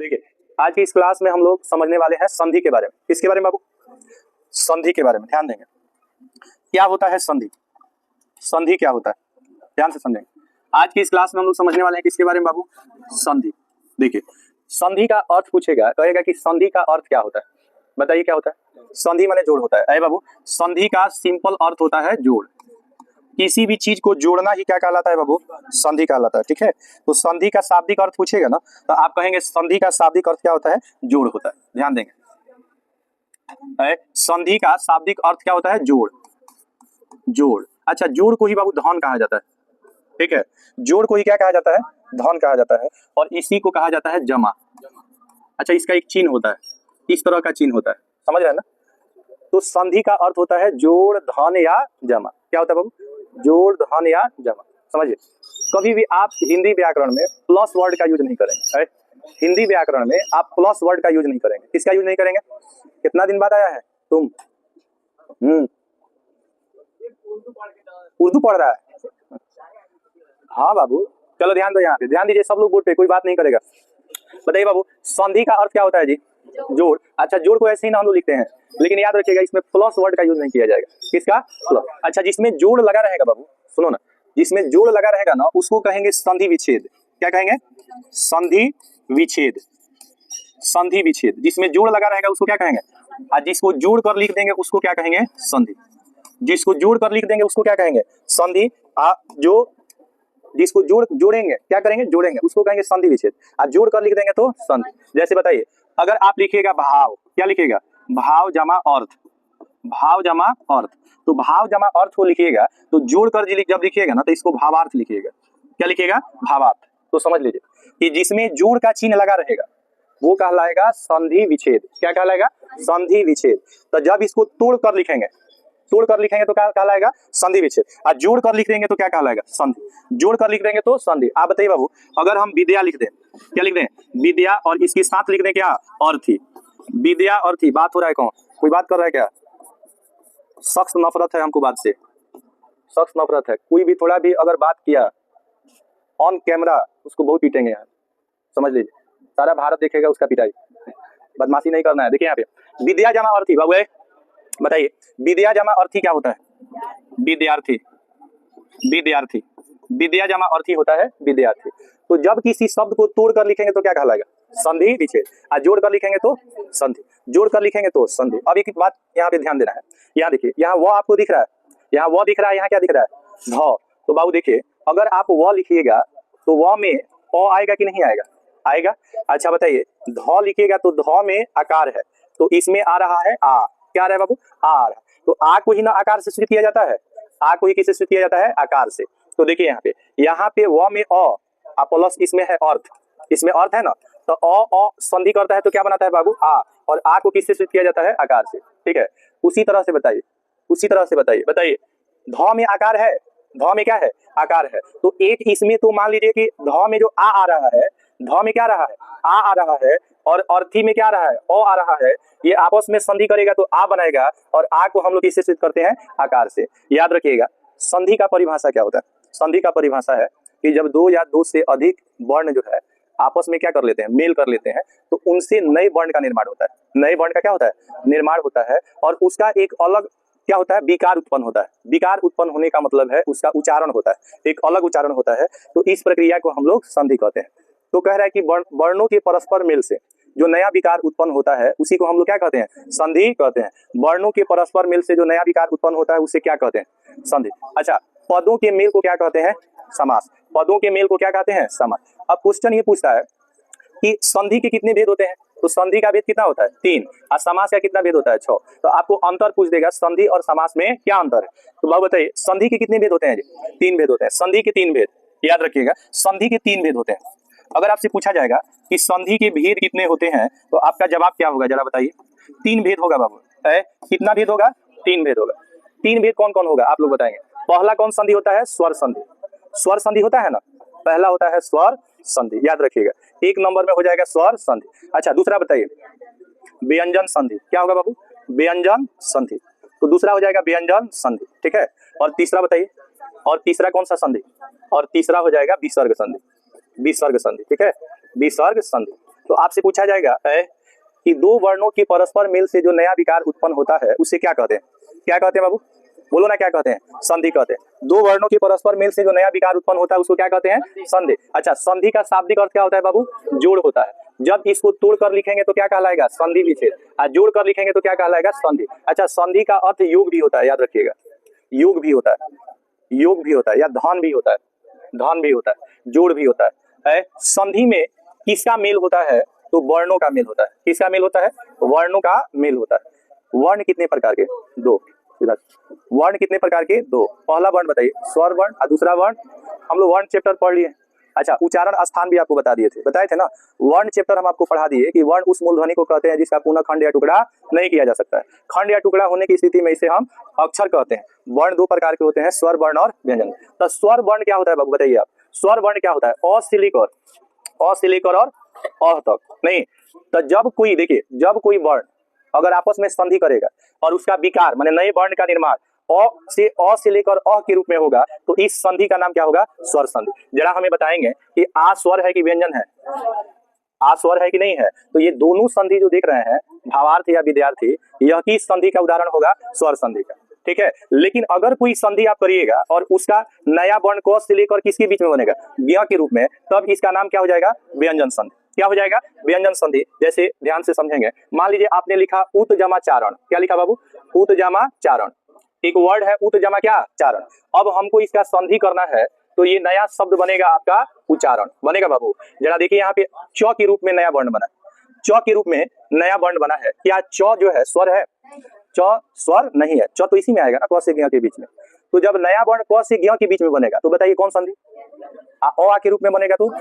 देखिए आज की इस क्लास में हम लोग समझने वाले हैं संधि के बारे में। किसके बारे में बाबू? संधि के बारे में। ध्यान देंगे क्या होता है संधि, संधि क्या होता है, ध्यान से समझेंगे। आज की इस क्लास में हम लोग समझने वाले हैं किसके बारे में बाबू? संधि। देखिए संधि का अर्थ पूछेगा, कहेगा कि संधि का अर्थ क्या होता है, बताइए क्या होता है? संधि माने जोड़ होता है। अरे बाबू संधि का सिंपल अर्थ होता है जोड़। किसी भी चीज को जोड़ना ही क्या कहलाता है बाबू? संधि कहलाता है। ठीक है, तो संधि का शाब्दिक अर्थ पूछेगा ना तो आप कहेंगे संधि का शाब्दिक अर्थ क्या होता है? जोड़ होता है। ध्यान देंगे संधि का शाब्दिक अर्थ क्या होता है? जोड़। जोड़। अच्छा जोड़ को ही बाबू धन कहा जाता है। ठीक है, जोड़ को ही क्या कहा जाता है? धन कहा जाता है। और इसी को कहा जाता है जमा। अच्छा इसका एक चिन्ह होता है, इस तरह का चिन्ह होता है, समझ रहे हैं ना? तो संधि का अर्थ होता है जोड़ धन या जमा। क्या होता है बाबू? जोड़ धन या जमा। समझिए कभी भी आप हिंदी व्याकरण में प्लस वर्ड का यूज नहीं करेंगे। हिंदी व्याकरण में आप प्लस वर्ड का यूज नहीं करेंगे। किसका यूज नहीं करेंगे? कितना दिन बाद आया है तुम? उर्दू पढ़ रहा है? हाँ बाबू चलो ध्यान दो, यहाँ पे ध्यान दीजिए सब लोग बोर्ड पे, कोई बात नहीं करेगा। बताइए बाबू संधि का अर्थ क्या होता है जी? जोड़। अच्छा जोड़ को ऐसे ही ना हम लोग लिखते हैं, लेकिन याद रखिएगा इसमें प्लस वर्ड का यूज नहीं किया जाएगा। किसका? प्लस। अच्छा जिसमें जोड़ लगा रहेगा बाबू, सुनो ना, जिसमें जोड़ लगा रहेगा ना उसको कहेंगे संधि विच्छेद। क्या कहेंगे? संधि विच्छेद। संधि विच्छेद। जिसमें जोड़ लगा रहेगा उसको क्या कहेंगे? और जिसको जोड़ कर लिख देंगे उसको क्या कहेंगे? संधि। जिसको जोड़ कर लिख देंगे उसको क्या कहेंगे? संधि। जो जिसको जोड़ेंगे क्या करेंगे? जोड़ेंगे, उसको कहेंगे संधि विच्छेद। और जोड़ कर लिख देंगे तो संधि। जैसे बताइए अगर आप लिखिएगा भाव, क्या लिखिएगा? भाव जमा अर्थ। भाव जमा अर्थ। तो भाव जमा अर्थ को लिखिएगा तो जोड़ कर जब लिखिएगा ना तो इसको भावार्थ लिखिएगा। क्या लिखिएगा? भावार्थ। तो समझ लीजिए कि जिसमें जोड़ का चिन्ह लगा रहेगा वो कहलाएगा संधि विच्छेद। क्या कहलाएगा? संधि विच्छेद। तो जब इसको तोड़ कर लिखेंगे, तोड़ कर लिखेंगे तो क्या कहलाएगा? संधि विच्छेद। और जोड़ कर लिख देंगे तो क्या कहलाएगा? संधि। जोड़ कर लिख देंगे तो संधि। आप बताइए बाबू अगर हम विद्या लिख दें, क्या लिख दें? विद्या, और इसके साथ लिख दें क्या? अर्थी। विद्या अर्थी। बात हो रहा है कौन? कोई बात कर रहा है क्या? सख्त नफरत है हमको बात से, सख्त नफरत है। कोई भी थोड़ा भी अगर बात किया ऑन कैमरा उसको बहुत पीटेंगे यार, समझ लीजिए। सारा भारत देखेगा उसका पिटाई। बदमाशी नहीं करना है। देखिए यहाँ पे विद्या जमा अर्थी। बाबू बताइए विद्या जमा अर्थी क्या होता है? विद्यार्थी। विद्यार्थी। विद्या जमा अर्थी होता है विद्यार्थी। तो जब किसी शब्द को तोड़ कर लिखेंगे तो क्या कहलाएगा? संधि विच्छेद। और जोड़ कर लिखेंगे तो संधि। जोड़ कर लिखेंगे तो संधि। अब एक बात यहाँ पे ध्यान देना है। यहाँ देखिए यहाँ वो आपको दिख रहा है, यहाँ वो दिख रहा है, यहाँ क्या दिख रहा है? ध। तो बाबू देखिए अगर आप वो लिखिएगा तो वो में ओ आएगा कि नहीं आएगा? आएगा। अच्छा बताइए ध लिखिएगा तो ध में आकार है तो इसमें आ रहा है आ। क्या आ रहा है बाबू? आ रहा है। तो आ को ही ना आकार से सूचित किया जाता है, आ को ही किससे सूचित किया जाता है? आकार से। तो देखिए यहाँ पे व में अ प्लस इसमें है अर्थ, इसमें अर्थ है ना, तो अ संधि करता है तो क्या बनाता है बाबू? आ। और आ को किससे सूचित किया जाता है? आकार से। ठीक है, उसी तरह से बताइए, उसी तरह से बताइए। बताइए ध में आकार है, ध में क्या है? आकार है। तो एक इसमें तो मान लीजिए कि ध में जो आ रहा है, ध में क्या रहा है? आ रहा है। और अर्थी में क्या रहा है? ओ आ रहा है। ये आपस में संधि करेगा तो आ बनाएगा, और आ को हम लोग किससे सूचित करते हैं? आकार से। याद रखिएगा संधि का परिभाषा क्या होता है? संधि का परिभाषा है कि जब दो या दो से अधिक वर्ण जो है आपस में क्या कर लेते हैं? मेल कर लेते हैं, तो उनसे नए वर्ण का निर्माण होता है। नए वर्ण का क्या होता है? निर्माण होता है। और उसका एक अलग क्या होता है? विकार उत्पन्न होता है। विकार उत्पन्न होने का मतलब है उसका उच्चारण होता है, एक अलग उच्चारण होता है। तो इस प्रक्रिया को हम लोग संधि कहते हैं। तो कह रहा है कि वर्णों के परस्पर मेल से जो नया विकार उत्पन्न होता है उसी को हम लोग क्या कहते हैं? संधि कहते हैं। वर्णों के परस्पर मेल से जो नया विकार उत्पन्न होता है उसे क्या कहते हैं? संधि। अच्छा पदों के मेल को क्या कहते हैं? समास। पदों के मेल को क्या कहते हैं? समास। अब क्वेश्चन ये पूछता है कि संधि के कितने भेद होते हैं? तो संधि का भेद कितना होता है? 3। और समास का कितना भेद होता है? 6। तो आपको अंतर पूछ देगा संधि और समास में क्या अंतर है। तो बाबू बताइए संधि के कितने भेद होते हैं? 3 भेद होते हैं। संधि के 3 भेद। याद रखिएगा संधि के 3 भेद होते हैं। अगर आपसे पूछा जाएगा कि संधि के भेद कितने होते हैं तो आपका जवाब क्या होगा? जरा बताइए। 3 भेद होगा बाबू। कितना भेद होगा? 3 भेद होगा। 3 भेद कौन कौन होगा आप लोग बताएंगे? पहला कौन संधि होता है? स्वर संधि। स्वर संधि होता है ना, पहला होता है स्वर संधि। याद रखिएगा 1 नंबर में हो जाएगा स्वर संधि। अच्छा दूसरा बताइए व्यंजन संधि। क्या होगा बाबू? व्यंजन संधि। तो दूसरा हो जाएगा व्यंजन संधि। ठीक है, और तीसरा बताइए, और तीसरा कौन सा संधि? और तीसरा हो जाएगा विसर्ग संधि। विसर्ग संधि। ठीक है, विसर्ग संधि। तो आपसे पूछा जाएगा कि दो वर्णों के परस्पर मेल से जो नया विकार उत्पन्न होता है उसे क्या कहते हैं? क्या कहते हैं बाबू? बोलो ना, क्या कहते हैं? संधि कहते हैं। दो वर्णों के परस्पर मेल से जो नया विकार उत्पन्न होता है उसको क्या कहते हैं? संधि। अच्छा, संधि का शाब्दिक अर्थ क्या होता है बाबू? जोड़ होता है। जब इसको तोड़ कर लिखेंगे तो क्या कहलाएगा? संधि विच्छेद। और जोड़ कर लिखेंगे तो क्या कहलाएगा? संधि। अच्छा, संधि का अर्थ योग भी होता है, याद रखिएगा। योग भी होता है, योग भी होता है, या धन भी होता है, धन भी होता है, जोड़ भी होता है। संधि में किसका मेल होता है? तो वर्णों का मेल होता है। किसका मेल होता है? वर्णों का मेल होता है। वर्ण कितने प्रकार के? दो। वर्ण कितने प्रकार के? दो। पहला वर्ण बताइए, स्वर वर्ण, और दूसरा वर्ण, हम लोग वर्ण चैप्टर पढ़ लिए। अच्छा, उच्चारण स्थान भी आपको बता दिए थे, बताए थे ना। वर्ण चैप्टर हम आपको पढ़ा दिए कि वर्ण उस मूलध्वनि को कहते हैं जिसका पुनः खंड या टुकड़ा नहीं किया जा सकता है। खंड या टुकड़ा होने की स्थिति में इसे हम अक्षर कहते हैं। वर्ण दो प्रकार के होते हैं, स्वर वर्ण और व्यंजन। तो स्वर वर्ण क्या होता है बाबू, बताइए आप? स्वर वर्ण क्या होता है? अ से लेकर और अ तक नहीं। तो जब कोई, देखिए, जब कोई वर्ण अगर आपस में संधि करेगा और उसका विकार माने नए वर्ण का निर्माण अ से लेकर अ के रूप में होगा तो इस संधि का नाम क्या होगा? स्वर संधि। जरा हमें बताएंगे कि आ स्वर है कि व्यंजन है? आ स्वर है कि नहीं है? तो ये दोनों संधि जो देख रहे हैं भावार्थी या विद्यार्थी, यह किस संधि का उदाहरण होगा? स्वर संधि का। ठीक है, लेकिन अगर कोई संधि आप करिएगा और उसका नया वर्ण क से लेकर किसके बीच में बनेगा? ज्ञ के रूप में, तब इसका नाम क्या हो जाएगा? व्यंजन संधि। क्या हो जाएगा? व्यंजन संधि। जैसे ध्यान से समझेंगे, मान लीजिए आपने लिखा उत जमा चारण। क्या लिखा बाबू? उत जमा चारण। एक वर्ड है उत जमा क्या? चारण। अब हमको इसका संधि करना है तो ये नया शब्द बनेगा आपका उच्चारण बनेगा बाबू। जरा देखिए यहाँ पे च के रूप में नया वर्ण बना, च के रूप में नया वर्ण बना है। क्या च जो है स्वर है? च स्वर नहीं है, च तो इसी में आएगा ना, क से ज्ञ के बीच में। तो जब नया वर्ण क से ज्ञ के बीच में बनेगा तो बताइए कौन संधि? अ के रूप में बनेगा। तो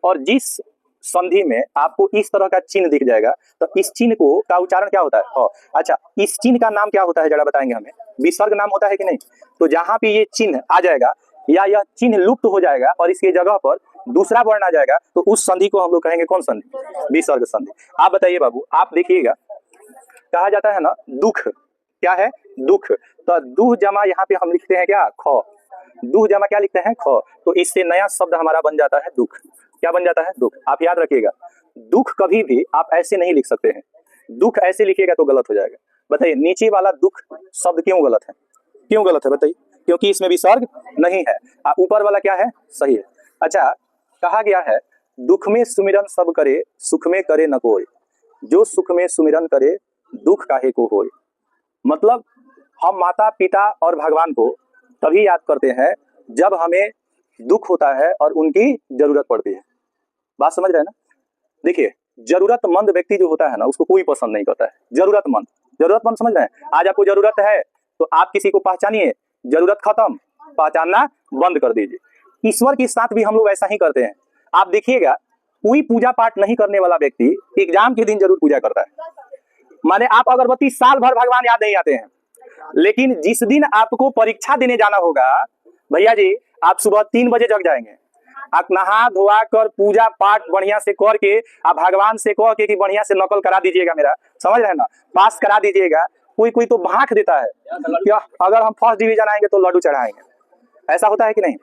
और जिस संधि में आपको इस तरह का चिन्ह दिख जाएगा तो इस चिन्ह को का उच्चारण क्या होता है? अच्छा, इस चिन्ह का नाम क्या होता है? जरा बताएंगे हमें। विसर्ग नाम होता है कि नहीं? तो जहां पे ये चिन्ह आ जाएगा या यह चिन्ह लुप्त हो जाएगा और इसके जगह पर दूसरा वर्ण आ जाएगा तो उस संधि को हम लोग कहेंगे कौन संधि? विसर्ग संधि। आप बताइए बाबू, आप देखिएगा, कहा जाता है ना दुख। क्या है? दुख। तो दुह जमा यहाँ पे हम लिखते हैं क्या? ख। दुह जमा क्या लिखते हैं? ख। तो इससे नया शब्द हमारा बन जाता है दुख। क्या बन जाता है? दुख। आप याद रखिएगा, दुख कभी भी आप ऐसे नहीं लिख सकते हैं। दुख ऐसे लिखिएगा तो गलत हो जाएगा। बताइए नीचे वाला दुख शब्द क्यों गलत है? क्यों गलत है बताइए? क्योंकि इसमें विसर्ग नहीं है। ऊपर वाला क्या है? सही है। अच्छा, कहा गया है दुख में सुमिरन सब करे, सुख में करे न कोई, जो सुख में सुमिरन करे दुख काहे को होय। मतलब हम माता पिता और भगवान को तभी याद करते हैं जब हमें दुख होता है और उनकी जरूरत पड़ती है। बात समझ रहे हैं ना? देखिए, जरूरतमंद व्यक्ति जो होता है ना उसको कोई पसंद नहीं करता है। जरूरतमंद समझ रहे हैं? आज आपको जरूरत है तो आप किसी को पहचानिए, जरूरत खत्म, पहचानना बंद कर दीजिए। ईश्वर के साथ भी हम लोग ऐसा ही करते हैं। आप देखिएगा, कोई पूजा पाठ नहीं करने वाला व्यक्ति एग्जाम के दिन जरूर पूजा करता है। माने आप अगरबत्ती साल भर भगवान याद नहीं आते हैं, लेकिन जिस दिन आपको परीक्षा देने जाना होगा भैया जी, आप सुबह 3 बजे जग जाएंगे। आप नहा धोआ कर पूजा पाठ बढ़िया से करके आप भगवान से कह के कि बढ़िया से नकल करा दीजिएगा मेरा, समझ रहे हैं ना, पास करा दीजिएगा। कोई तो भांख देता है क्या अगर हम फर्स्ट डिवीजन आएंगे तो लड्डू चढ़ाएंगे। ऐसा होता है कि नहीं?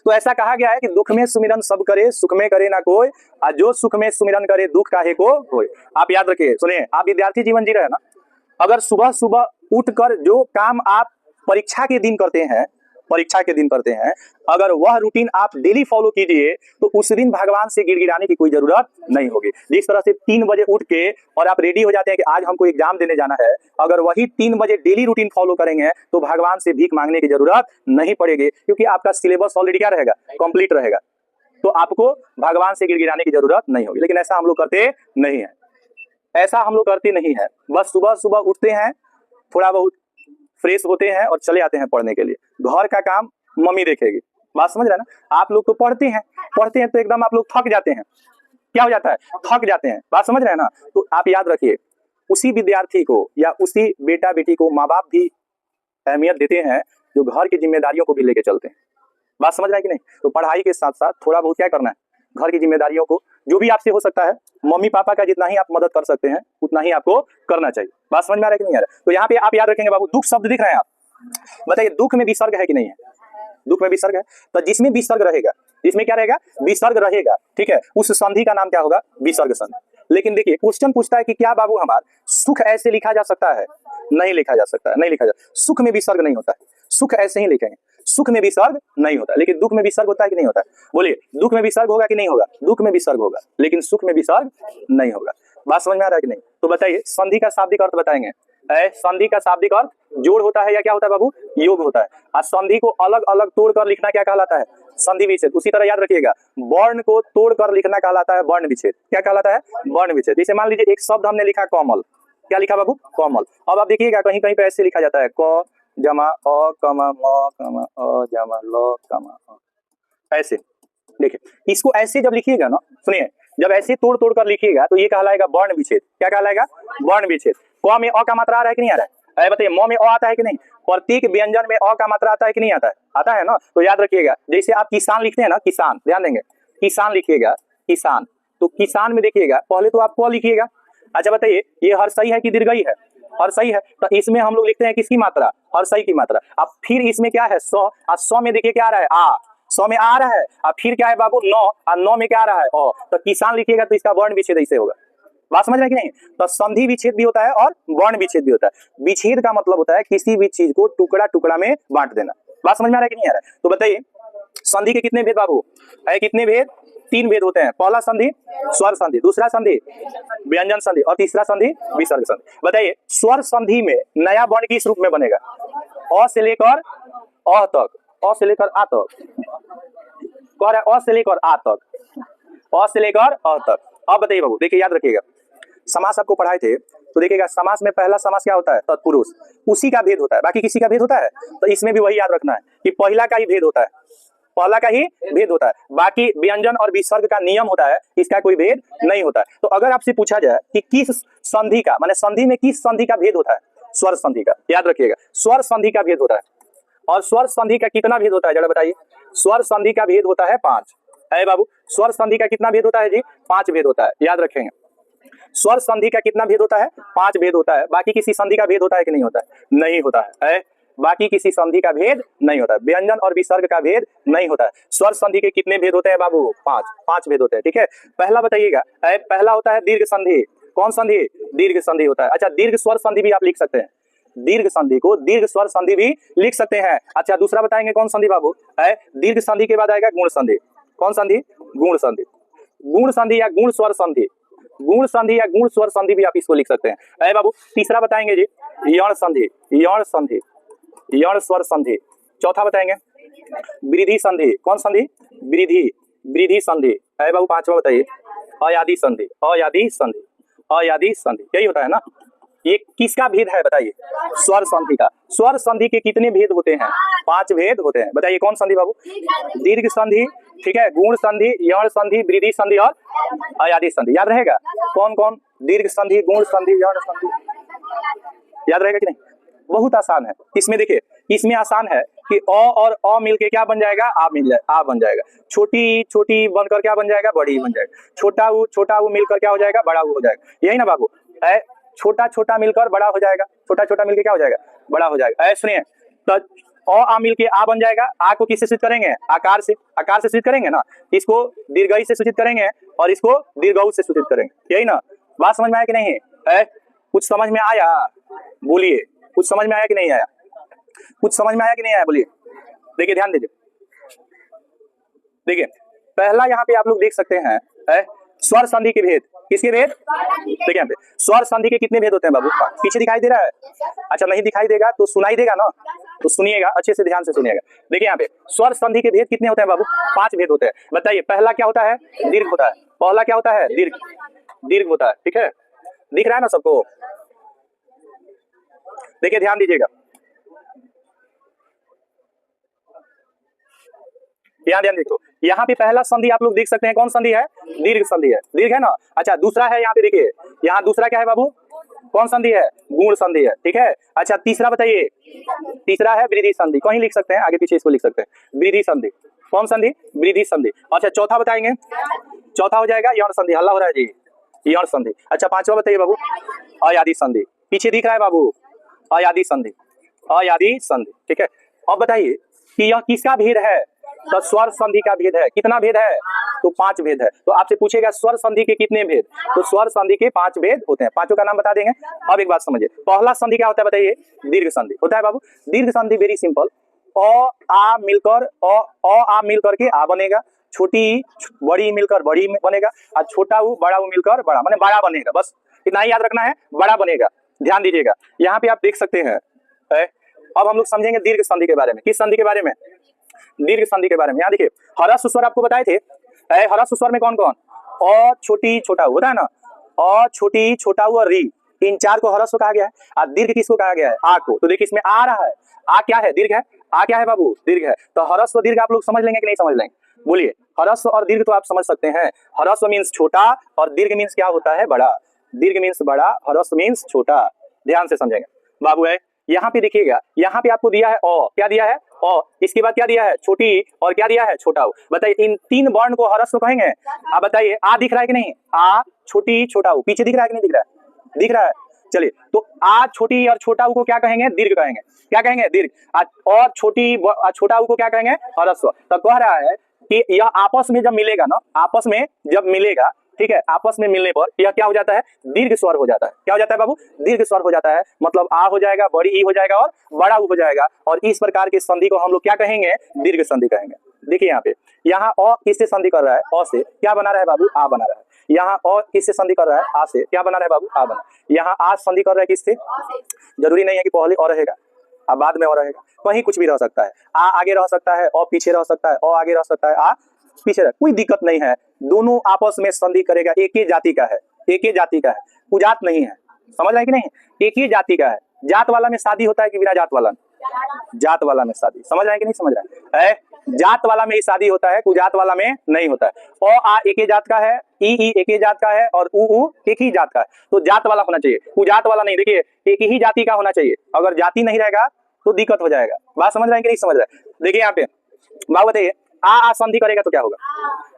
तो ऐसा कहा गया है कि दुख में सुमिरन सब करे, सुख में करे ना कोई, और जो सुख में सुमिरन करे दुख काहे को होय। आप याद रखिए, सुनिए, आप विद्यार्थी जीवन जी रहे हैं ना, अगर सुबह सुबह उठकर जो काम आप परीक्षा के दिन करते हैं, अगर वह रूटीन आप डेली फॉलो कीजिए तो उस दिन भगवान से गिड़गिड़ाने की कोई जरूरत नहीं होगी। जिस तरह से 3 बजे उठ के और आप रेडी हो जाते हैं कि आज हमको एग्जाम देने जाना है, अगर वही 3 बजे डेली रूटीन फॉलो करेंगे तो भगवान से भीख मांगने की जरूरत नहीं पड़ेगी, क्योंकि आपका सिलेबस ऑलरेडी क्या रहेगा? कंप्लीट रहेगा। तो आपको भगवान से गिड़गिड़ाने की जरूरत नहीं होगी। लेकिन ऐसा हम लोग करते नहीं है, ऐसा हम लोग करते नहीं है। बस सुबह सुबह उठते हैं, थोड़ा बहुत फ्रेश होते हैं और चले आते हैं पढ़ने के लिए। घर का काम मम्मी देखेगी। बात समझ रहे हैं ना? आप लोग तो पढ़ते हैं तो एकदम आप लोग थक जाते हैं। क्या हो जाता है? थक जाते हैं। बात समझ रहे हैं ना? तो आप याद रखिए, उसी विद्यार्थी को या उसी बेटा बेटी को माँ बाप भी अहमियत देते हैं जो घर की जिम्मेदारियों को भी लेके चलते हैं। बात समझ रहे हैं कि नहीं? तो पढ़ाई के साथ साथ थोड़ा बहुत क्या करना है? घर की जिम्मेदारियों को जो भी आपसे हो सकता है, मम्मी पापा का जितना ही आप मदद कर सकते हैं उतना ही आपको करना चाहिए। बात समझ में आ रहा है कि नहीं आ रहा है? तो यहाँ पे आप याद रखेंगे बाबू, दुख शब्द दिख रहे हैं आप, बताइए दुख में विसर्ग है कि नहीं है? दुख में विसर्ग है, तो जिसमें विसर्ग रहेगा, जिसमें क्या रहेगा, विसर्ग रहेगा, ठीक है, उस संधि का नाम क्या होगा, विसर्ग संधि। लेकिन देखिए क्वेश्चन पूछता है कि क्या बाबू हमारा सुख ऐसे लिखा जा सकता है, नहीं लिखा जा सकता है, नहीं लिखा जा, सुख में विसर्ग नहीं होता है, सुख ऐसे ही लिखेंगे, सुख में विसर्ग नहीं होता, लेकिन दुख में विसर्ग होता है कि नहीं होता है, बोलिए दुख में विसर्ग होगा कि नहीं होगा, दुख में विसर्ग होगा, लेकिन सुख में विसर्ग नहीं होगा। बात समझ में आ रहा है कि नहीं? तो बताइए संधि का शाब्दिक अर्थ बताएंगे। संधि का शाब्दिक अर्थ जोड़ होता है या क्या होता है बाबू, योग होता है। और संधि को अलग अलग तोड़कर लिखना क्या कहलाता है, संधि विच्छेद। उसी तरह याद रखिएगा वर्ण को तोड़कर लिखना कहलाता है वर्ण विच्छेद। क्या कहलाता है, वर्ण विच्छेद। जैसे मान लीजिए एक शब्द हमने लिखा कमल, क्या लिखा बाबू, कमल। अब आप देखिएगा कहीं कहीं पे ऐसे लिखा जाता है क जमा अ कमा म कमा अ जमा ल कमा अ, ऐसे। देखिए इसको ऐसे जब लिखिएगा ना, सुनिए, जब ऐसे तोड़ तोड़ कर लिखिएगा तो ये कहलाएगा वर्ण विच्छेद। क्या कहलाएगा, वर्ण विच्छेद। क में अ का मात्रा आ रहा है कि नहीं आ रहा है, बताइए म में अ आता है कि नहीं, प्रत्येक व्यंजन में अ का मात्रा आता है कि नहीं आता है, आता है ना। तो याद रखिएगा जैसे आप किसान लिखते हैं ना, किसान, ध्यान देंगे, किसान लिखिएगा, किसान, तो किसान में देखिएगा पहले तो आप क लिखिएगा। अच्छा बताइए ये हर्षई है कि दीर्घई है, हर्षई है, तो इसमें हम लोग लिखते हैं किसकी मात्रा, हर्षई की मात्रा। अब फिर इसमें क्या है, स, और स में देखिए क्या आ रहा है, आ, सौ में आ रहा है, और फिर क्या है बाबू नौ, और नौ में क्या आ रहा है ओ, तो किसान लिखिएगा तो इसका वर्ण विच्छेद ऐसे होगा। बात समझ रहे हैं कि नहीं? तो संधि विच्छेद भी होता है और वर्ण विच्छेद भी होता है। विच्छेद का मतलब होता है किसी भी चीज को टुकड़ा टुकड़ा में बांट देना। बात समझ में आ रहा है कि नहीं आ रहा है? तो बताइए संधि के कितने भेद बाबू है, कितने भेद, तीन भेद होते हैं। पहला संधि स्वर संधि, दूसरा संधि व्यंजन संधि, और तीसरा संधि विसर्ग संधि। बताइए स्वर संधि में नया वर्ण किस रूप में बनेगा, अ से लेकर अ तक, अ से लेकर आ तक, कह रहा है अ से लेकर आ तक, अ से लेकर अ तक। अब बताइए बाबू, देखिए याद रखिएगा समास आपको पढ़ाए थे, तो देखिएगा समास में पहला समास क्या होता है, तत्पुरुष, उसी का भेद होता है, बाकी किसी का भेद होता है। तो इसमें भी वही याद रखना है कि पहला का ही भेद होता है, पहला का ही भेद होता है, बाकी व्यंजन और विसर्ग का नियम होता है, इसका कोई भेद नहीं होता है। तो अगर आपसे पूछा जाए कि किस संधि का, माने संधि में किस संधि का भेद होता है, स्वर संधि का, याद रखिएगा स्वर संधि का भेद होता है। और स्वर संधि का कितना भेद होता है जरा बताइए, स्वर संधि का भेद होता है 5 है बाबू। स्वर संधि का कितना भेद होता है जी, 5 भेद होता है, याद रखेंगे। स्वर संधि का कितना भेद होता है, 5 भेद होता है। बाकी किसी संधि का भेद होता है कि नहीं होता है, नहीं होता है, बाकी किसी संधि का भेद नहीं होता है, व्यंजन और विसर्ग का भेद नहीं होता है। स्वर संधि के कितने भेद होते हैं बाबू, 5 भेद होते हैं, ठीक है। पहला बताइएगा, पहला होता है दीर्घ संधि। कौन संधि, दीर्घ संधि होता है। अच्छा दीर्घ स्वर संधि भी आप लिख सकते हैं, दीर्घ संधि को दीर्घ स्वर संधि भी लिख सकते हैं। अच्छा दूसरा बताएंगे कौन संधि बाबू, दीर्घ संधि के बाद आएगा गुण संधि। कौन संधि, गुण संधि, गुण संधि या गुण स्वर संधि, गुण संधि या गुण स्वर संधि भी आप इसको लिख सकते हैं बाबू। तीसरा बताएंगे जी यण संधि, यण संधि, यण स्वर संधि। चौथा बताएंगे वृद्धि संधि। कौन संधि, वृद्धि, वृद्धि संधि है बाबू। पांचवा बताइए अयादि संधि, अयादि संधि, अयादि संधि, यही होता है ना। ये किसका भेद है बताइए, स्वर संधि का। स्वर संधि के कितने भेद होते हैं, 5 भेद होते हैं। बताइए कौन संधि बाबू, दीर्घ संधि, ठीक है, गुण संधि, यण संधि, वृद्धि संधि और अयादि संधि। याद रहेगा कौन कौन, दीर्घ संधि, गुण संधि, यण संधि, याद रहेगा कि नहीं? बहुत आसान है। इसमें देखिए, इसमें आसान है कि अ और अ मिलके क्या बन जाएगा, आ मिल जाए, आ बन जाएगा। छोटी छोटी बनकर क्या बन जाएगा, बड़ी बन जाएगा। छोटा ऊ मिलकर क्या हो जाएगा, बड़ा ऊ हो जाएगा। यही ना बाबू, छोटा छोटा मिलकर बड़ा हो जाएगा, छोटा छोटा मिलकर क्या हो जाएगा, बड़ा हो जाएगा। सुनिए तो अ आ मिलके आ बन जाएगा। आ को किससे सूचित करेंगे, आकार से, आकार से सूचित करेंगे ना। इसको दीर्घई से सूचित करेंगे और इसको दीर्घऊ से सूचित करेंगे। यही ना, बात समझ में आया कि नहीं है? कुछ समझ में आया, बोलिए कुछ समझ में आया कि नहीं आया, कुछ समझ में आया कि नहीं आया, बोलिए। देखिए ध्यान दीजिए, देखिए पहला यहाँ पे आप लोग देख सकते हैं स्वर संधि के भेद। किसके भेद, देखिए यहाँ पे स्वर संधि के कितने भेद होते हैं बाबू, पीछे दिखाई दे रहा है? अच्छा नहीं दिखाई देगा तो सुनाई देगा ना, तो सुनिएगा अच्छे से, ध्यान से सुनिएगा। देखिए यहाँ पे स्वर संधि के भेद कितने होते हैं बाबू, 5 भेद होते हैं। बताइए पहला क्या होता है, दीर्घ होता है। पहला क्या होता है, दीर्घ, दीर्घ होता है, ठीक है, दिख रहा है ना सबको। देखिए ध्यान दीजिएगा, यहाँ ध्यान देखो, यहाँ पे पहला संधि आप लोग देख सकते हैं, कौन संधि है, दीर्घ संधि है, दीर्घ है ना। अच्छा दूसरा है यहाँ पे, देखिए यहाँ दूसरा क्या है बाबू, कौन संधि है, गुण संधि है, ठीक है। अच्छा तीसरा बताइए, तीसरा है वृद्धि संधि, कहीं लिख सकते हैं, आगे पीछे इसको लिख सकते हैं, वृद्धि संधि। कौन संधि, वृद्धि संधि। अच्छा चौथा बताएंगे, चौथा हो जाएगा यौन संधि, हल्ला हो रहा है जी, यौन संधि। अच्छा पांचवा बताइए बाबू, अयादि संधि, पीछे दिख रहा है बाबू, अयादि संधि, अयादि संधि, ठीक है। अब बताइए कि यह किसका भेद है, तो स्वर संधि का भेद है। कितना भेद है, तो 5 भेद है। तो आपसे पूछेगा स्वर संधि के कितने भेद, तो स्वर संधि के 5 भेद होते हैं। पांचों का नाम बता देंगे। अब एक बात समझिए, पहला संधि क्या होता है बताइए, दीर्घ संधि होता है बाबू। दीर्घ संधि वेरी सिंपल, अ आ मिलकर आ मिलकर के आ बनेगा, छोटी बड़ी मिलकर बड़ी बनेगा, और छोटा ऊ बड़ा ऊ मिलकर बड़ा, माने बड़ा बनेगा। बस इतना ही याद रखना है, बड़ा बनेगा। ध्यान दीजिएगा, यहाँ पे आप देख सकते हैं। अब हम लोग समझेंगे दीर्घ संधि के बारे में। किस संधि के बारे में, दीर्घ संधि के बारे में। यहाँ देखिए हरस्व स्वर आपको बताए थे। हरस्व स्वर में कौन कौन, अ छोटी छोटा होता है ना, अ छोटी छोटा और री, इन 4 को हरस्व कहा गया है। और दीर्घ किसको कहा गया है, आ को। तो देखिए इसमें आ रहा है, आ क्या है, दीर्घ है। आ क्या है बाबू, दीर्घ है। तो हरस्व दीर्घ आप लोग समझ लेंगे कि नहीं समझ लेंगे, बोलिए। हरस्व और दीर्घ तो आप समझ सकते हैं। हरस्व मीन्स छोटा और दीर्घ मीन्स क्या होता है, बड़ा। दीर्घ मीन्स बड़ा, हरस्व मीन्स छोटा। ध्यान से समझेंगे बाबू। है यहाँ पे देखिएगा, यहाँ पे आपको दिया है अ, क्या दिया है, अ। इसके बाद क्या दिया है, छोटी, और क्या दिया है, छोटा। बताइए इन 3 वर्ण को हरस्व कहेंगे। आप बताइए, आ दिख रहा है कि नहीं, आ छोटी छोटा, पीछे दिख रहा है कि नहीं दिख रहा है, दिख रहा है। चलिए, तो आ छोटी और छोटा को क्या कहेंगे, दीर्घ कहेंगे। क्या कहेंगे, दीर्घ। और छोटी छोटा को क्या कहेंगे, हरस्व। तो कह रहा है कि यह आपस में जब मिलेगा ना, आपस में जब मिलेगा, ठीक है, आपस में मिलने पर यह क्या हो जाता है, दीर्घ स्वर हो जाता है। क्या हो जाता है बाबू, दीर्घ स्वर हो जाता है। मतलब आ हो जाएगा, बड़ी ई हो जाएगा और बड़ा ऊ हो जाएगा। और इस प्रकार की संधि को हम लोग क्या कहेंगे, दीर्घ संधि कहेंगे। देखिए यहाँ पे, यहाँ अ किससे संधि कर रहा है, अ से। क्या बना रहा है बाबू, आ बना रहा है। यहाँ अ किससे संधि कर रहा है, आ से। क्या बना रहा है बाबू, आ बना। यहाँ आ संधि कर रहा है किससे, जरूरी नहीं है कि पहले और रहेगा, अब बाद में और रहेगा, कहीं कुछ भी रह सकता है। आ आगे रह सकता है, अ पीछे रह सकता है, अ आगे रह सकता है, आ पीछे रह, कोई दिक्कत नहीं है। दोनों आपस में संधि करेगा, एक ही जाति का है, एक ही जाति का है, कुजात नहीं है। समझ रहे हैं कि नहीं, एक ही जाति का है। जात वाला में शादी होता है कि बिना जात वाला में, जात वाला में शादी। समझ रहे हैं कि नहीं समझ रहे हैं, जात वाला में ही शादी होता है, कुजात वाला में नहीं होता है। ओ आ एक ही जात का है, ई एक ही जात का है, और ऊ एक ही जात का है। तो जात वाला होना चाहिए, कुजात वाला नहीं। देखिए एक ही जाति का होना चाहिए, अगर जाति नहीं रहेगा तो दिक्कत हो जाएगा। बात समझ रहे हैं कि नहीं समझ रहे हैं। देखिए यहाँ पे बाबू बताइए, आ संधि करेगा तो क्या होगा,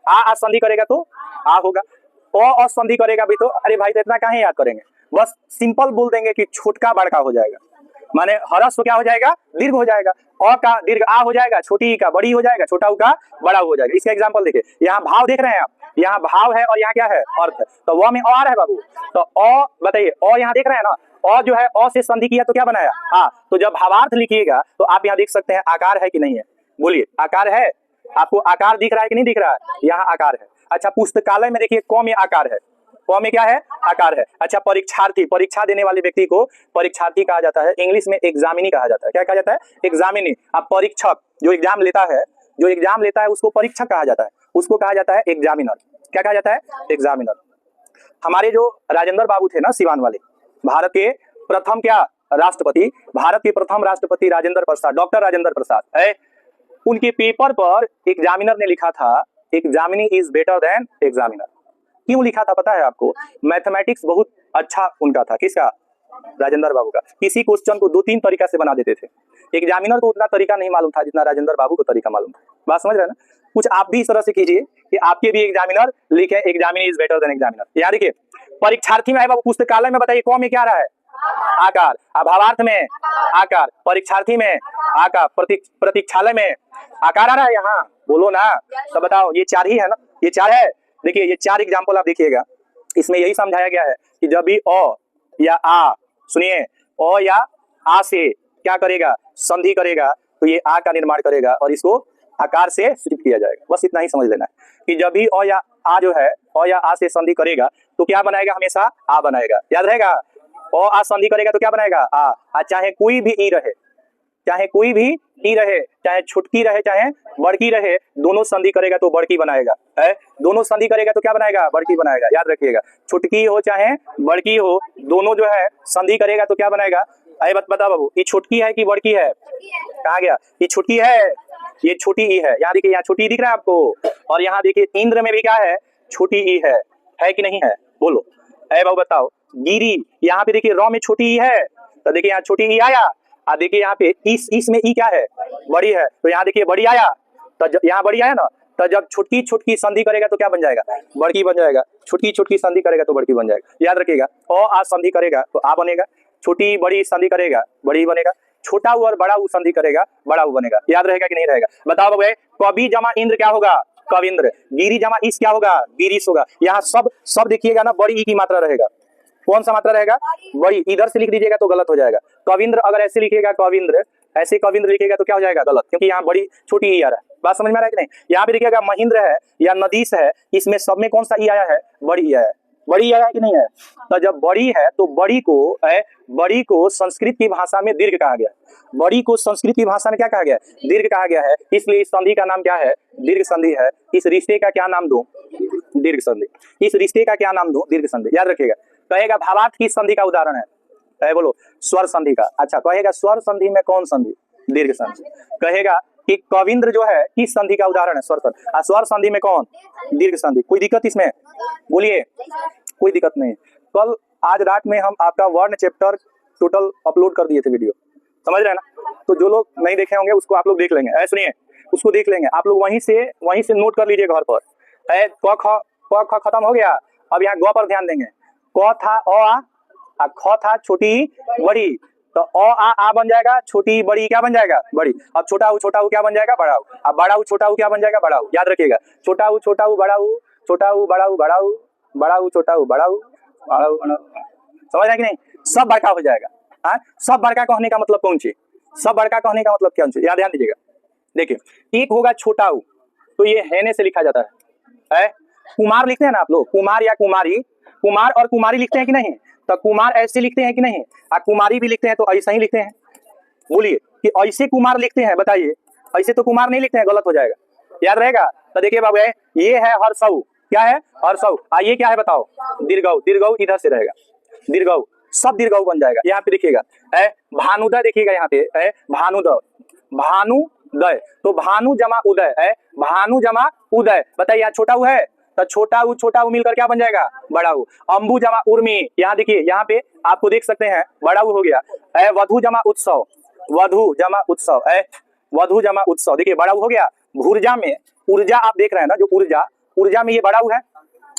आ संधि करेगा तो आ होगा। ओ संधि करेगा भी तो, अरे भाई तो इतना काहे याद करेंगे, बस सिंपल बोल देंगे कि छोटका बड़का हो जाएगा, माने हरस्व क्या हो जाएगा, दीर्घ हो जाएगा। अ का दीर्घ आ हो जाएगा, छोटी का बड़ी हो जाएगा, छोटा का बड़ा हो जाएगा। इसका एग्जांपल देखिए, यहाँ भाव देख रहे हैं आप, यहाँ भाव है और यहाँ क्या है, अर्थ है। तो वह में और है बाबू, तो अ बताइए, अ यहाँ देख रहे हैं ना, अ जो है अ से संधि किया तो क्या बनाया, आ। तो जब भावार्थ लिखिएगा तो आप यहाँ देख सकते हैं आकार है कि नहीं है, बोलिए आकार है। आपको आकार दिख रहा है कि नहीं दिख रहा है, यहाँ आकार है। अच्छा पुस्तकालय में देखिए क में आकार है, क में क्या है, आकार है। अच्छा परीक्षार्थी, परीक्षा देने वाले व्यक्ति को परीक्षार्थी कहा जाता है, इंग्लिश में एग्जामिनी कहा जाता है। क्या कहा जाता है, एग्जामिनी। अब परीक्षक जो एग्जाम लेता है, जो एग्जाम लेता है उसको परीक्षक कहा जाता है, उसको कहा जाता है एग्जामिनर। क्या कहा जाता है, एग्जामिनर। हमारे जो राजेंद्र बाबू थे ना सिवान वाले, भारत के प्रथम क्या राष्ट्रपति, भारत के प्रथम राष्ट्रपति राजेंद्र प्रसाद, डॉक्टर राजेंद्र प्रसाद है। उनके पेपर पर एग्जामिनर ने लिखा था, examinee is better than examiner. क्यों लिखा था पता है आपको, मैथमेटिक्स बहुत अच्छा उनका था। किसका, राजेंद्र बाबू का। किसी क्वेश्चन को 2-3 तरीका से बना देते थे। एग्जामिनर को उतना तरीका नहीं मालूम था जितना राजेंद्र बाबू को तरीका मालूम था। बात समझ रहे हैं ना। कुछ आप भी इस तरह से कीजिए कि आपके भी एग्जामिनर लिखे examinee is better than examiner. याद देखिए, परीक्षार्थी में है बाबू, पुस्तकालय में बताइए क में क्या रहा है, आकार। अभावार्थ में आकार, परीक्षार्थी में आकार, प्रतीक्षालय में आकार आ रहा है। यहाँ बोलो ना, तो बताओ ये 4 ही है ना, ये 4 है। देखिए ये 4 एग्जाम्पल आप देखिएगा, इसमें यही समझाया गया है कि जब भी अ या आ, सुनिए, अ या आ से क्या करेगा, संधि करेगा, तो ये आ का निर्माण करेगा और इसको आकार से सूचित किया जाएगा। बस इतना ही समझ लेना है कि जब भी अ या आ जो है, अ या आ से संधि करेगा तो क्या बनाएगा, हमेशा आ बनाएगा। याद रहेगा, अ आ संधि करेगा तो क्या बनाएगा, आ। चाहे कोई भी ई रहे, चाहे कोई भी ई रहे, चाहे छुटकी रहे चाहे बड़की रहे, दोनों संधि करेगा तो बड़की बनाएगा है। दोनों संधि करेगा तो क्या बनाएगा, बड़की बनाएगा। याद रखिएगा, छुटकी हो चाहे बड़की हो, दोनों जो है संधि करेगा तो क्या बनाएगा। अरे बता बाबू, ये छुटकी है कि बड़की है, कहा गया, ये छुटकी है, ये छोटी ई है। यहाँ देखिए, यहाँ छोटी ई दिख रहा है आपको, और यहाँ देखिए इंद्र में भी क्या है, छोटी ई है कि नहीं है, बोलो। अरे बाबू बताओ, गिरी, यहाँ पे देखिए र में छोटी ई है, तो देखिए यहाँ छोटी ई आया। देखिए यहाँ पे इस में ई क्या है, बड़ी है, तो यहाँ देखिए बड़ी आया, तो यहाँ बड़ी आया ना, तो जब छुटकी छुटकी संधि करेगा तो क्या बन जाएगा, बड़की बन जाएगा। छुटकी छुटकी संधि करेगा तो बड़की बन जाएगा। याद रखिएगा, अ आ संधि करेगा तो आ बनेगा, छोटी बड़ी संधि करेगा बड़ी बनेगा। छोटा ऊ और बड़ा ऊ संधि करेगा, बड़ा ऊ बनेगा। याद रहेगा कि नहीं रहेगा? बताओ बाबू, कवि जमा इंद्र क्या होगा? कविंद्र। गिरी जमा ईश क्या होगा? गिरीश होगा। यहाँ सब देखिएगा ना, बड़ी ई की मात्रा रहेगा। कौन सा मात्रा रहेगा? बड़ी। इधर से लिख दीजिएगा तो गलत हो जाएगा। कविंद्र अगर ऐसे लिखिएगा, कविंद्र ऐसे कविंद्र लिखिएगा तो क्या हो जाएगा? गलत, क्योंकि यहाँ बड़ी छोटी ई आ रहा है। बात समझ में आ रहा है कि नहीं? यहाँ पे देखिएगा महेंद्र है या नदीश है, इसमें सब में कौन सा ई आया है? बड़ी ई आया है। बड़ी आया है कि नहीं है? तो जब बड़ी है तो बड़ी को संस्कृत की भाषा में दीर्घ कहा गया। बड़ी को संस्कृत की भाषा में क्या कहा गया? दीर्घ कहा गया है। इसलिए इस संधि का नाम क्या है? दीर्घ संधि है। इस रिश्ते का क्या नाम दूं? दीर्घ संधि। इस रिश्ते का क्या नाम दूं? दीर्घ संधि। याद रखिएगा। कहेगा भावार्थ किस संधि का उदाहरण है? बोलो, स्वर संधि का। अच्छा, कहेगा स्वर संधि में कौन संधि? दीर्घ संधि। कहेगा कि कविंद्र जो है किस संधि का उदाहरण है? स्वर संधि। स्वर संधि में कौन? दीर्घ संधि। कोई दिक्कत इसमें? बोलिए, कोई दिक्कत नहीं। कल आज रात में हम आपका वर्ण चैप्टर टोटल अपलोड कर दिए थे वीडियो, समझ रहे हैं ना? तो जो लोग नहीं देखे होंगे उसको आप लोग देख लेंगे। ऐसे सुनिए, उसको देख लेंगे आप लोग, वहीं से नोट कर लीजिए घर पर। क ख खत्म हो गया। अब यहाँ ग पर ध्यान देंगे। क था अ आ, ख था छोटी बड़ी, तो आ बन जाएगा, छोटी बड़ी क्या बन जाएगा? बड़ी। अब छोटा ऊ क्या बन जाएगा? बड़ा ऊ। अब बड़ा ऊ छोटा ऊ क्या बन जाएगा? बड़ा ऊ। याद रखिएगा, छोटा ऊ बड़ा ऊ, छोटा ऊ बड़ा ऊ, बड़ा ऊ बड़ा ऊ, छोटा ऊ बड़ा ऊ, बड़ा ऊ। समझ रहे हैं कि नहीं? सब बड़का हो जाएगा। हाँ, सब बड़का कहने का मतलब कौन चीज? सब बड़का कहने का मतलब क्या चीज? याद ध्यान दीजिएगा। देखिए, एक होगा छोटा ऊ, तो ये हैने से लिखा जाता है। कुमार लिखते हैं ना आप लोग, कुमार या कुमारी, कुमार और कुमारी लिखते हैं कि नहीं? तो कुमार ऐसे लिखते हैं कि नहीं? कुमारी भी लिखते हैं तो ऐसा ही लिखते हैं। बोलिए कि ऐसे कुमार लिखते हैं, बताइए। ऐसे तो कुमार नहीं लिखते हैं, गलत हो जाएगा। याद रहेगा? तो देखिए बाबू, ये है हर्षऊ। क्या है? हर्षऊ। ये क्या है बताओ? दीर्घऊ। दीर्घऊ इधर से रहेगा, दीर्घऊ। सब दीर्घऊ बन जाएगा। यहाँ पे देखिएगा, भानुदय देखिएगा, यहाँ पे है भानुदय, भानुदय। तो भानु जमा उदय है, भानु जमा उदय। बताइए यहाँ छोटा ऊ है, तो छोटा ऊ मिलकर क्या बन जाएगा? बड़ा ऊ। अंबु जमा उर्मी, यहाँ देखिए, यहाँ पे आपको देख सकते हैं बड़ा ऊ हो गया। वधु जमा उत्सव, वधु जमा उत्सव है, वधु जमा उत्सव। देखिए बड़ा ऊ हो गया। भूर्जा में ऊर्जा आप देख रहे हैं ना, जो ऊर्जा में ये बड़ा ऊ है,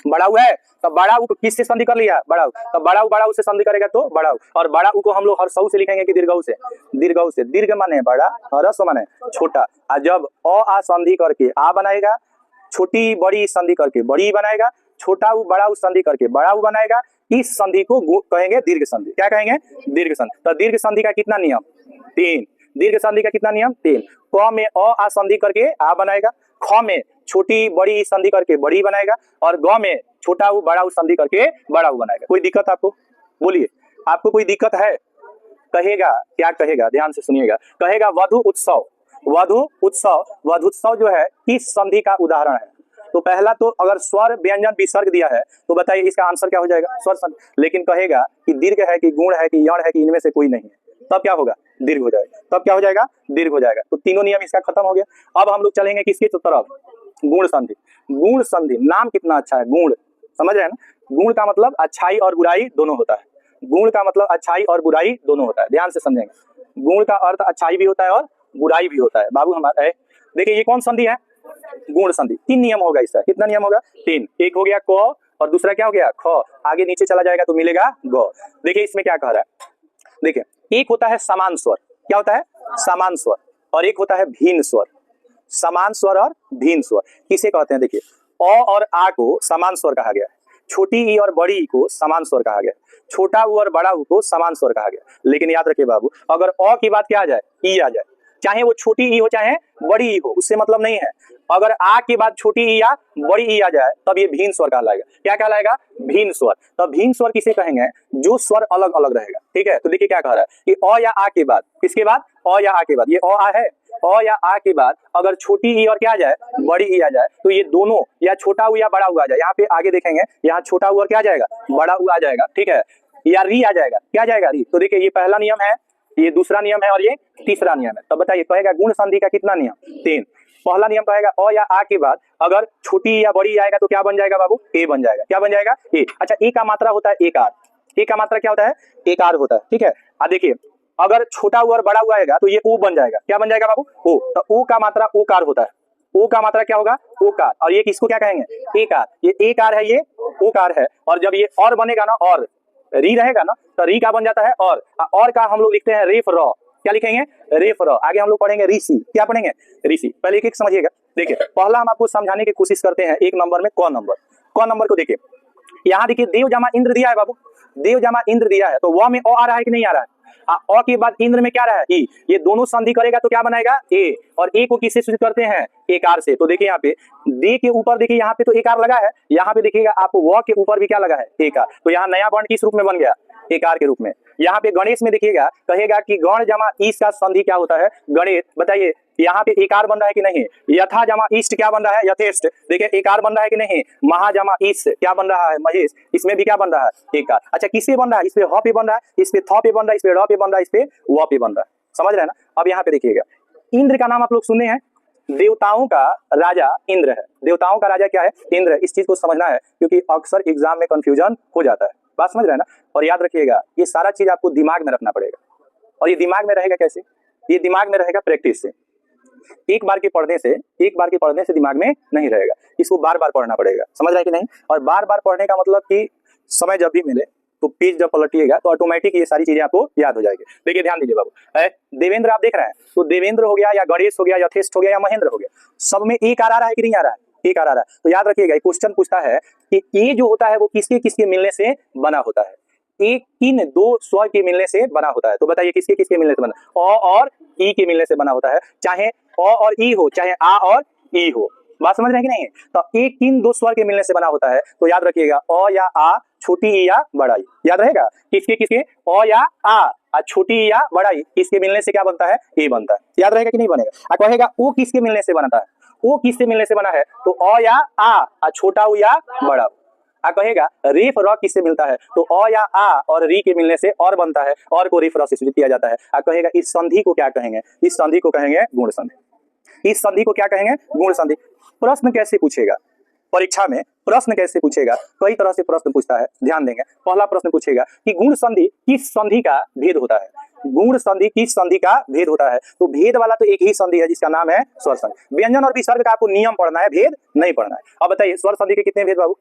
बड़ा ऊ है। तो बड़ा ऊ किससे संधि कर लिया? बड़ा ऊ। तो बड़ा ऊ से संधि करेगा तो बड़ा ऊ। और बड़ा ऊ को हम लोग हर्षऊ से लिखेंगे कि दीर्घऊ से? दीर्घऊ से। दीर्घ माने बड़ा, हर्ष माने छोटा। जब आ संधि करके आ बनाएगा, छोटी बड़ी संधि करके बड़ी बनाएगा, छोटा ऊ बड़ा ऊ संधि करके बड़ा ऊ बनाएगा। इस संधि को कहेंगे दीर्घ संधि। क्या कहेंगे? दीर्घ संधि। तो दीर्घ संधि का कितना नियम? 3। दीर्घ संधि का कितना नियम? 3। क में आ संधि करके आ बनाएगा, ख में छोटी बड़ी संधि करके बड़ी बनाएगा, और ग में छोटा ऊ बड़ा ऊ संधि करके बड़ा ऊ बनाएगा। कोई दिक्कत आपको? बोलिए, आपको कोई दिक्कत है? कहेगा, क्या कहेगा? ध्यान से सुनिएगा। कहेगा वधु उत्सव। वधु उत्सव जो है किस संधि का उदाहरण है? तो पहला तो अगर स्वर व्यंजन विसर्ग दिया है तो बताइए इसका आंसर क्या हो जाएगा? स्वर संधि। लेकिन कहेगा कि दीर्घ है कि गुण है कि यण है कि इनमें से कोई नहीं है, तब क्या होगा? दीर्घ हो जाएगा। तब क्या हो जाएगा? दीर्घ हो जाएगा। तो तीनों नियम इसका खत्म हो गया। अब हम लोग चलेंगे किसकी तरफ? गुण संधि। गुण संधि, नाम कितना अच्छा है, गुण। समझ रहे हैं ना? गुण का मतलब अच्छाई और बुराई दोनों होता है। गुण का मतलब अच्छाई और बुराई दोनों होता है। ध्यान से समझेंगे, गुण का अर्थ अच्छाई भी होता है और बुराई भी होता है। बाबू हमारा देखिए, ये कौन संधि है? गुण संधि। 3 नियम होगा इसका। कितना नियम होगा? 3। एक हो गया क, और दूसरा क्या हो गया? ख। आगे नीचे चला जाएगा तो मिलेगा ग। देखिए इसमें क्या कह रहा है, देखिए, एक होता है समान स्वर। क्या होता है? समान स्वर। और एक होता है भिन्न स्वर। समान स्वर और भिन्न स्वर किसे कहते हैं? देखिए, अ और आ को समान स्वर कहा गया है, छोटी ई और बड़ी ई को समान स्वर कहा गया, छोटा ऊ और बड़ा ऊ को समान स्वर कहा गया। लेकिन याद रखिए बाबू, अगर अ की बात क्या आ जाए? ई आ जाए, चाहे वो छोटी ई हो चाहे बड़ी ई हो, उससे मतलब नहीं है। अगर आ के बाद छोटी ई या बड़ी ई आ जाए तब ये भिन्न स्वर कहलाएगा। क्या कहलाएगा? भिन्न स्वर। तो भिन्न स्वर किसे कहेंगे? जो स्वर अलग अलग रहेगा। ठीक है, तो देखिए क्या कह रहा है कि अ या आ के बाद, किसके बाद? अ या आ के बाद। ये अ आ है, अ या आ के बाद अगर छोटी ई और क्या आ जाए? बड़ी ई आ जाए, तो ये दोनों या छोटा ऊ या बड़ा ऊ आ जाए। यहाँ पे आगे देखेंगे, यहाँ छोटा ऊ और क्या आ जाएगा? बड़ा ऊ आ जाएगा। ठीक है, या री आ जाएगा। क्या आ जाएगा? री। तो देखिए, ये पहला नियम है, ये दूसरा नियम है और ये तीसरा नियम है। तो बताइए, कहेगा गुण संधि का कितना नियम? 3। पहला नियम कहेगा अ या आ के बाद अगर छोटी या बड़ी आएगा तो क्या बन जाएगा बाबू? ए बन जाएगा। क्या बन जाएगा? ए। अच्छा, ए का मात्रा होता है एकार। ए का मात्रा क्या होता है? एकार होता है। ठीक है, देखिए, अगर छोटा ऊ और बड़ा ऊ आएगा तो ये ओ बन जाएगा। क्या बन जाएगा बाबू? ओ। तो ओ का मात्रा ओकार होता है। ओ का मात्रा क्या होगा? ओकार। और ये किसको क्या कहेंगे? एकार। ये एकार है, ये ओकार है। और जब ये और बनेगा ना, और री रहेगा ना, तो री का बन जाता है और का हम लोग लिखते हैं रेफ र। क्या लिखेंगे? रेफ र। आगे हम लोग पढ़ेंगे ऋषि। क्या पढ़ेंगे? ऋषि। पहले एक एक समझिएगा। देखिए पहला हम आपको समझाने की कोशिश करते हैं 1 नंबर में क नंबर। क नंबर को देखिए, यहाँ देखिए देव जमा इंद्र दिया है बाबू, देव जमा इंद्र दिया है, तो व में अ आ रहा है कि नहीं आ रहा है? अ के बाद इंद्र में क्या रहा है? ई। ये दोनों संधि करेगा तो क्या बनाएगा? ए। और ए को किससे सूचित करते हैं? एकार से। तो देखिए यहाँ पे दे के ऊपर देखिए यहाँ पे तो एकार लगा है, यहाँ पे देखिएगा आपको व के ऊपर भी क्या लगा है? एकार। तो यहाँ नया वर्ण किस रूप में बन गया? एकार के रूप में। यहाँ पे गणेश में देखिएगा कहेगा कि गण जमा ईश का संधि क्या होता है? गणेश। बताइए यहाँ पे एकार बन रहा है कि नहीं? यथा जमा इष्ट क्या बन रहा है? यथेष्ट। देखिए एकार बन रहा है कि नहीं? महा जमा ईश क्या बन रहा है? महेश। इसमें भी क्या बन रहा है? एकार। अच्छा किससे बन रहा है? इस पे ह पे बन रहा है, इस पे थ पे बन रहा है, इस पे र पे बन रहा है, इस पे व पे बन रहा है। समझ रहे हैं ना? अब यहाँ पे देखिएगा इंद्र का नाम आप लोग सुने हैं, देवताओं का राजा इंद्र है। देवताओं का राजा क्या है? इंद्र है। इस चीज को समझना है क्योंकि अक्सर एग्जाम में कंफ्यूजन हो जाता है। बात समझ रहे हैं ना? और याद रखिएगा ये सारा चीज आपको दिमाग में रखना पड़ेगा। और ये दिमाग में रहेगा कैसे? ये दिमाग में रहेगा प्रैक्टिस से। एक बार के पढ़ने से दिमाग में नहीं रहेगा, इसको बार बार पढ़ना पड़ेगा। समझ रहे हैं कि नहीं? और बार बार पढ़ने का मतलब कि समय जब भी मिले तो पेज जब पलटिएगा तो ऑटोमेटिक ये सारी चीजें आपको याद हो जाएगी। देखिए ध्यान दीजिए बाबू, देवेंद्र आप देख रहे हैं, तो देवेंद्र हो गया या गणेश हो गया, यथेष्ट हो गया या महेंद्र हो गया, सब में एक आ रहा है कि नहीं आ रहा है? एक आ रहा है। तो याद रखिएगा क्वेश्चन पूछता है कि ये जो होता है वो किसके किसके मिलने से बना होता है? एक किन दो स्वर के मिलने से बना होता है। तो बताइए किसके किसके मिलने से बना? अ और ई के मिलने से बना होता है। चाहे अ और ई हो, चाहे आ और ई हो। बात समझ रहे हैं कि नहीं? तो एक किन दो स्वर के मिलने से बना होता है। तो याद रखिएगा अ या आ, छोटी ई या बड़ा ई। याद रहेगा किसके किसके? अ या आ, छोटी ई या बड़ा ई, इसके मिलने से क्या बनता है? ए बनता है। याद रहेगा कि नहीं बनेगा? कहेगा ओ किसके मिलने से बनता है? ओ किससे मिलने से बना है? तो अ या आ, छोटा ऊ या बड़ा ऊ। कहेगा रेफ र किससे मिलता है? तो अ या आ और री के मिलने से और बनता है, और को रेफ र से सूचित किया जाता है। कहेगा इस संधि को क्या कहेंगे? इस संधि को कहेंगे गुण संधि। इस संधि को क्या कहेंगे? गुण संधि। प्रश्न कैसे पूछेगा परीक्षा में? प्रश्न कैसे पूछेगा? कई तरह से प्रश्न पूछता है, ध्यान देंगे। पहला प्रश्न पूछेगा कि गुण संधि किस संधि का भेद होता है? गुण संधि किस संधि का भेद होता है? तो भेद वाला तो एक ही संधि है जिसका नाम है स्वर संधि। व्यंजन और विसर्ग का आपको नियम पढ़ना है, भेद नहीं पढ़ना है। अब बताइए स्वर संधि के कितने भेद बाबू?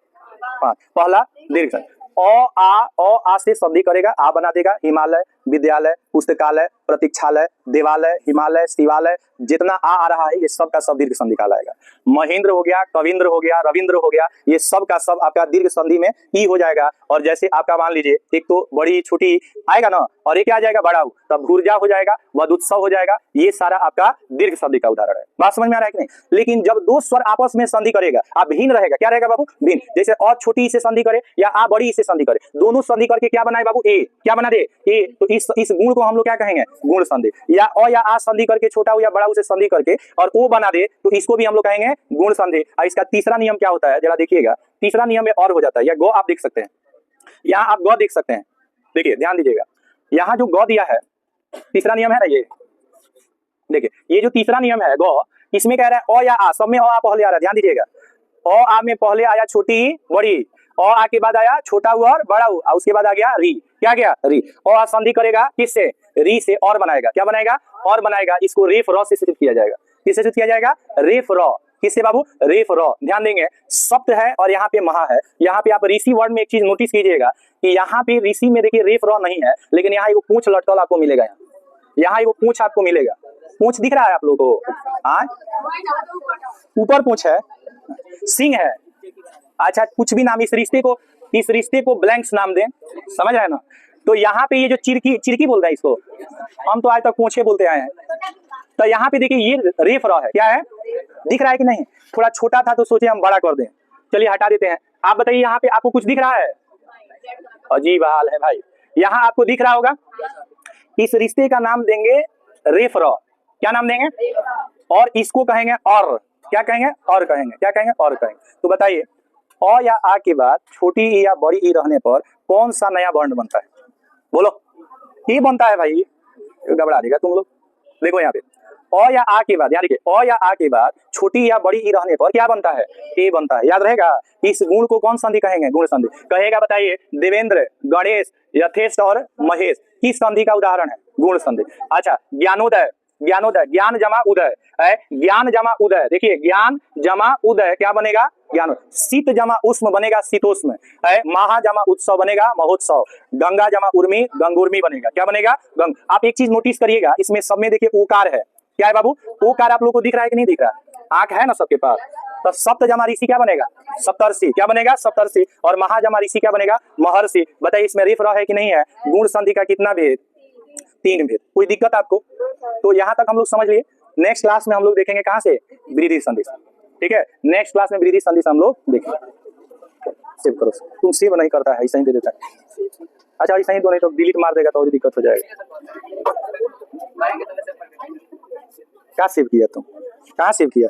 5। पहला दीर्घ संधि, अ आ से संधि करेगा, आ बना देगा। हिमालय, विद्यालय, पुस्तकालय, प्रतीक्षालय, देवालय, हिमालय, शिवालय, जितना आ रहा है ये सब का सब दीर्घ संधि कहलाएगा। महेंद्र हो गया, कविंद्र हो गया, रविंद्र हो गया, ये सब का सब आपका दीर्घ संधि में ई हो जाएगा। और जैसे आपका मान लीजिए एक तो बड़ी छोटी आएगा ना, और एक क्या आ जाएगा? बड़ा ऊ, तब भूर्जा हो जाएगा, वदुत्सव हो जाएगा। ये सारा आपका दीर्घ संधि का उदाहरण है। बात समझ में आ रहा है कि नहीं? लेकिन जब दो स्वर आपस में संधि करेगा, आप भिन्न रहेगा। क्या रहेगा बाबू? भिन्न। जैसे अ छोटी ई से संधि करे या आ बड़ी ई से संधि करे, दोनों संधि करके क्या बनाए बाबू? ए। क्या बना दे? ए। तो इस गुण को हम लोग क्या कहेंगे? गुण संधि। या अ या आ संधि करके छोटा ऊ या बड़ा ऊ से संधि करके और ओ बना दे, तो इसको भी हम लोग कहेंगे गुण संधि। और इसका तीसरा नियम क्या होता है जरा देखिएगा। तीसरा नियम में और हो जाता है, या गौ आप देख सकते हैं, यहाँ आप गौ देख सकते हैं। देखिए ध्यान दीजिएगा, यहाँ जो गौ दिया है तीसरा नियम है ना, ये देखिए ये जो तीसरा नियम है गौ, इसमें कह रहा है अ या आ, सब में अ आ पहले आ रहा है। ध्यान दीजिएगा, अ आ में पहले आया छोटी बड़ी, अ आ के बाद आया छोटा ऊ और बड़ा ऊ, और उसके बाद आ गया री। क्या गया? री। अ संधि करेगा किससे? री से, और बनाएगा। क्या बनाएगा? और बनाएगा। इसको रेफ र से सूचित किया जाएगा। किससे सूचित किया जाएगा? रेफ र। किससे बाबू? रेफ र। ध्यान देंगे सप्त है और यहाँ पे महा है। यहाँ पे आप ऋषि वर्ड में एक चीज नोटिस कीजिएगा कि यहाँ पे ऋषि में देखिए रेफ र नहीं है, लेकिन यहाँ एक पूंछ लटकल आपको मिलेगा। यहाँ एक पूंछ आपको मिलेगा। पूंछ दिख रहा है आप लोगों को? ऊपर पूंछ है, सिंह है। अच्छा कुछ भी नाम, इस रिश्ते को ब्लैंक्स नाम दें। समझ रहे हैं ना? तो यहाँ पे ये जो चिरकी बोलता है, इसको हम तो आज तक पूंछे बोलते आए हैं। तो यहाँ पे देखिए ये रेफ र है। क्या है? दिख रहा है कि नहीं? थोड़ा छोटा था तो सोचे हम बड़ा कर दें, चलिए हटा देते हैं। आप बताइए यहाँ पे आपको कुछ दिख रहा है? अजीब हाल है भाई। यहाँ आपको दिख रहा होगा, इस रिश्ते का नाम देंगे रेफ र। क्या नाम देंगे? और इसको कहेंगे और। क्या कहेंगे? और कहेंगे। क्या कहेंगे? और कहेंगे। तो बताइए अ या आ के बाद छोटी ई या बड़ी ई रहने पर कौन सा नया वर्ण बनता है? बोलो। ई बनता है भाई, घबरा देगा तुम लोग। देखो यहाँ पे अ या आ के बाद, यानी कि अ या आ के बाद छोटी या बड़ी ई रहने पर क्या बनता है? ए बनता है। याद रहेगा। इस गुण को कौन संधि कहेंगे? गुण संधि कहेगा। बताइए देवेंद्र, गणेश, यथेष्ट और महेश किस संधि का उदाहरण है? गुण संधि। अच्छा ज्ञानोदय, ज्ञान जमा उदय, है ज्ञान जमा उदय। देखिए ज्ञान जमा उदय क्या बनेगा? ज्ञान। शीत जमा उष्म बनेगा शीतोष्म है। महा जमा उत्सव बनेगा महोत्सव। गंगा जमा उर्मी गंगोर्मी बनेगा। क्या बनेगा? गंग। आप एक चीज नोटिस करिएगा, इसमें सब में देखिए ओकार है। क्या है बाबू? ओकार आप लोगों को दिख रहा है कि नहीं दिख रहा? आंख है ना सबके पास। तो सप्त जमा ऋषि क्या बनेगा? सप्तर्षि। क्या बनेगा? सप्तर्षि। और महाजमा ऋषि क्या बनेगा? महर्षि। बताइए इसमें रिफ रहा है कि नहीं है? गुण संधि का कितना भेद? 3 भेद। कोई दिक्कत आपको? तो यहां तक हम लोग समझ लिए। नेक्स्ट क्लास में हम लोग देखेंगे कहां से? वृद्धि संधि। ठीक है, नेक्स्ट क्लास में वृद्धि संधि हम लोग देखेंगे। सेव करो। तुम सेव नहीं करता है, ऐसा ही दे देता है। अच्छा ऐसा ही तो, नहीं तो डिलीट मार देगा तो और दिक्कत हो जाएगा। क्या सेव किया तुम? कहाँ सेव किया?